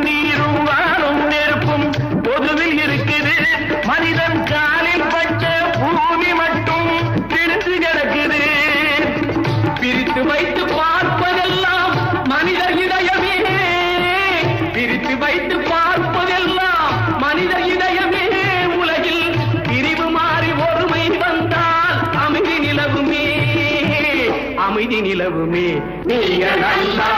நீரும் வானும் நெருப்பும் பொதுவில் இருக்குது. மனிதன் காலில் பட்ட பூமி மட்டும் பிரித்து கிடக்குது. பிரித்து வைத்து பார்ப்பதெல்லாம் மனித இதயமே, பிரித்து வைத்து பார்ப்பதெல்லாம் மனித இதயமே. உலகில் பிரிவு மாறி ஒருமை வந்தால் அமைதி நிலவுமே, அமைதி நிலவுமே. நீங்க நல்லா